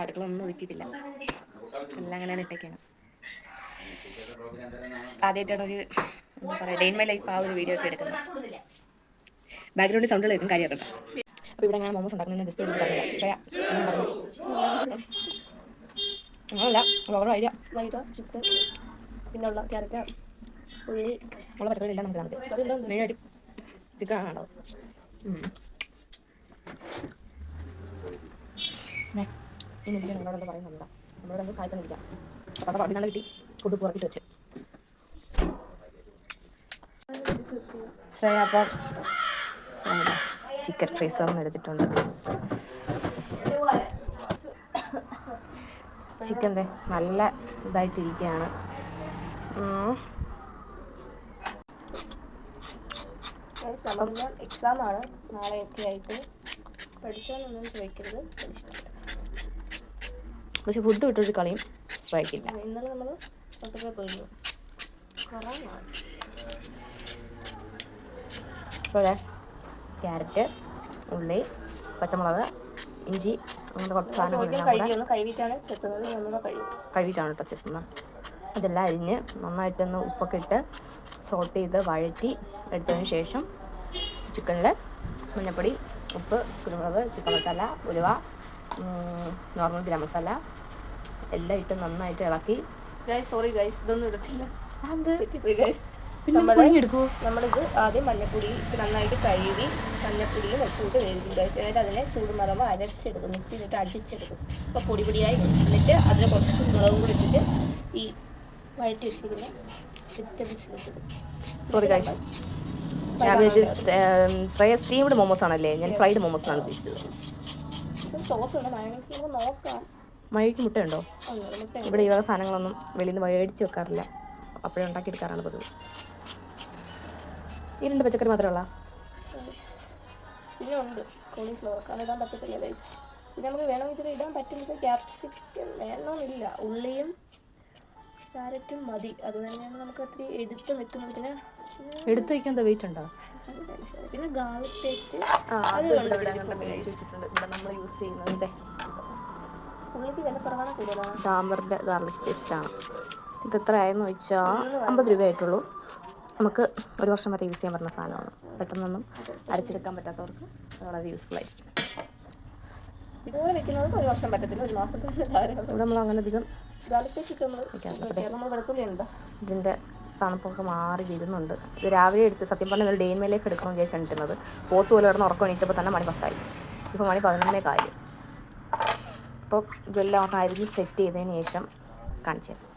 അടുക്കളൊന്നും ഒതുക്കിയിട്ടില്ല, എല്ലാം അങ്ങനെ ഇട്ടേക്കാണ്. ആദ്യമായിട്ടാണ് ഒരു എന്താ പറയുക ഡേ ഇൻ മൈ ലൈഫ് ആ ഒരു വീഡിയോ ഒക്കെ എടുക്കുന്നത്. ബാക്ക്ഗ്രൗണ്ടിൽ സൗണ്ടുകൾ കേൾക്കും, കാര്യം കേട്ടോ. അപ്പോൾ ഇവിടെ ഞാൻ മോമോസ് ഉണ്ടാക്കുന്നത് ജസ്റ്റ് ഒരു പറഞ്ഞില്ല. ശ്രേയ അങ്ങനല്ല ഓവർ ഐഡിയ. മൈദ, ചിക്കൻ, പിന്നെ ഉള്ള ക്യാരറ്റ്, ഉള്ളി, ഉള്ള പച്ചക്കറി എല്ലാം നമുക്ക് മെയിനായിട്ട് ചിക്കൻ ആണ് ഉണ്ടാവും. ഇനി എനിക്ക് നിങ്ങളോടൊന്ന് പറയുന്നുണ്ട്, നമ്മളോട് എന്ത് സഹായിക്കുന്നില്ല. അപ്പോൾ അവിടെ നല്ല കിട്ടി ഫുഡ് പുറക്കിട്ട് വെച്ച് ശ്രേയ. അപ്പം ചിക്കൻ ഫ്രീസറിൽ എടുത്തിട്ടുണ്ട്. ചിക്കൻ നല്ല ഇതായിട്ടിരിക്കുകയാണ്. എക്സാമാണ് നാളെയൊക്കെ ആയിട്ട്, പഠിച്ചാലൊന്നും ചോദിക്കരുത്. പക്ഷെ ഫുഡ് വിട്ടൊരു കളിയും സ്ട്രൈക്കില്ല. ഇന്നലെ നമ്മൾ പത്രത്തിൽ പോയിരുന്നു. അപ്പോൾ ക്യാരറ്റ്, ഉള്ളി, പച്ചമുളക്, ഇഞ്ചി, അങ്ങനത്തെ കുറച്ച് സാധനങ്ങൾ കഴുകിയിട്ടാണ് കേട്ടോ ചെത്തുന്നത്. അതെല്ലാം അരിഞ്ഞ് നന്നായിട്ടൊന്ന് ഉപ്പൊക്കെ ഇട്ട് സോട്ട് ചെയ്ത് വഴറ്റി എടുത്തതിന് ശേഷം ചിക്കനിൽ മഞ്ഞൾപ്പൊടി, ഉപ്പ്, കുരുമുളക്, ചിക്കൻ മസാല, ഉലുവ, നോർമൽ ഗരം മസാല എല്ലാം ഇട്ട് നന്നായിട്ട് ഇളക്കി. സോറി ഗൈസ്, ഇതൊന്നും ഇടത്തില്ല. നമ്മളിത് ആദ്യം മഞ്ഞപ്പൊടി നന്നായിട്ട് കഴുകി മഞ്ഞപ്പൊടിയും ഉപ്പിട്ട് വേവിക്കും ഗൈസ്. എന്നിട്ട് അതിനെ ചൂടുമറമ്പ് അരച്ചെടുക്കും, മിക്സി ഇട്ട് അടിച്ചെടുക്കും. അപ്പോൾ പൊടി പൊടിയായി എന്നിട്ട് അതിന് കുറച്ച് മുളകും കൂടി ഇട്ടിട്ട് ഈ വഴറ്റി വെച്ചിരിക്കുന്ന വെജിറ്റബിൾസ് ഇടും. സോറി ഗൈസ്, സ്റ്റീംഡ് മോമോസ് ആണല്ലേ, ഞാൻ ഫ്രൈഡ് മോമോസ് ആണ് ഉദ്ദേശിച്ചത്. സോസ് ഉണ്ട്, മയോണൈസ് നമുക്ക് നോക്കാം. മഴയ്ക്ക് മുട്ടയുണ്ടോ? ഇവിടെ ഈ വക സാധനങ്ങളൊന്നും വെളിയിൽ നിന്ന് മേടിച്ച് വെക്കാറില്ല, അപ്പോഴേ ഉണ്ടാക്കിയെടുക്കാറാണ് പതിവ്. ഈ രണ്ട് പച്ചക്കറി മാത്രമേ ഉള്ളൂ. പിന്നെ ഉണ്ട് കോളിഫ്ലവർ, അതിടാൻ പറ്റത്തില്ല ഗൈസ്. പിന്നെ നമുക്ക് വേണമെങ്കിൽ ഇടാൻ പറ്റുന്നത് ക്യാപ്സിക്കം വേണമെന്നില്ല, ഉള്ളിയും ക്യാരറ്റും മതി. അത് തന്നെയാണ് നമുക്ക് ഒത്തിരി എടുത്ത് വെക്കുന്നതിന്. എടുത്ത് വയ്ക്കാൻ വെയിറ്റ് ഉണ്ടോ? പിന്നെ ഗാർലിക് പേസ്റ്റ് വെച്ചിട്ടുണ്ട്. ഇവിടെ നമ്മൾ യൂസ് ചെയ്യുന്നത് ഉള്ളിക്ക് വില കുറവാണ്, കൂടുതലാണ്. ഡാമറിൻ്റെ ഗാർലിക് പേസ്റ്റാണ്. ഇത് എത്ര ആയെന്ന് വെച്ചാൽ 50 രൂപയായിട്ടുള്ളൂ. നമുക്ക് ഒരു വർഷം വരെ യൂസ് ചെയ്യാൻ പറ്റുന്ന സാധനമാണ്. പെട്ടെന്നൊന്നും അരച്ചെടുക്കാൻ പറ്റാത്തവർക്ക് വളരെ യൂസ്ഫുൾ ആയിരിക്കും. ഇതുപോലെ വെക്കുന്നത് ഒരു വർഷം പറ്റത്തില്ല, ഒരു മാസം ഇവിടെ നമ്മൾ അങ്ങനെ അധികം ഇതിൻ്റെ തണുപ്പൊക്കെ മാറി വരുന്നുണ്ട്. ഇത് രാവിലെ എടുത്ത് സത്യം പറഞ്ഞാൽ ഒരു ഡേ ഇൻ മൈ ലൈഫ് എടുക്കണമെന്ന് വിചാരിച്ചാണ് ഇട്ടുന്നത്. പോത്ത് പോലെ കിടന്ന് ഉറക്കം എണീച്ചപ്പോൾ തന്നെ മണി 10 ആയി. ഇപ്പോൾ മണി 11 കാര്യം. അപ്പോൾ ഇതെല്ലാം ഒന്ന് അരിഞ്ഞ് സെറ്റ് ചെയ്തതിന് ശേഷം കാണിച്ചു തരാം.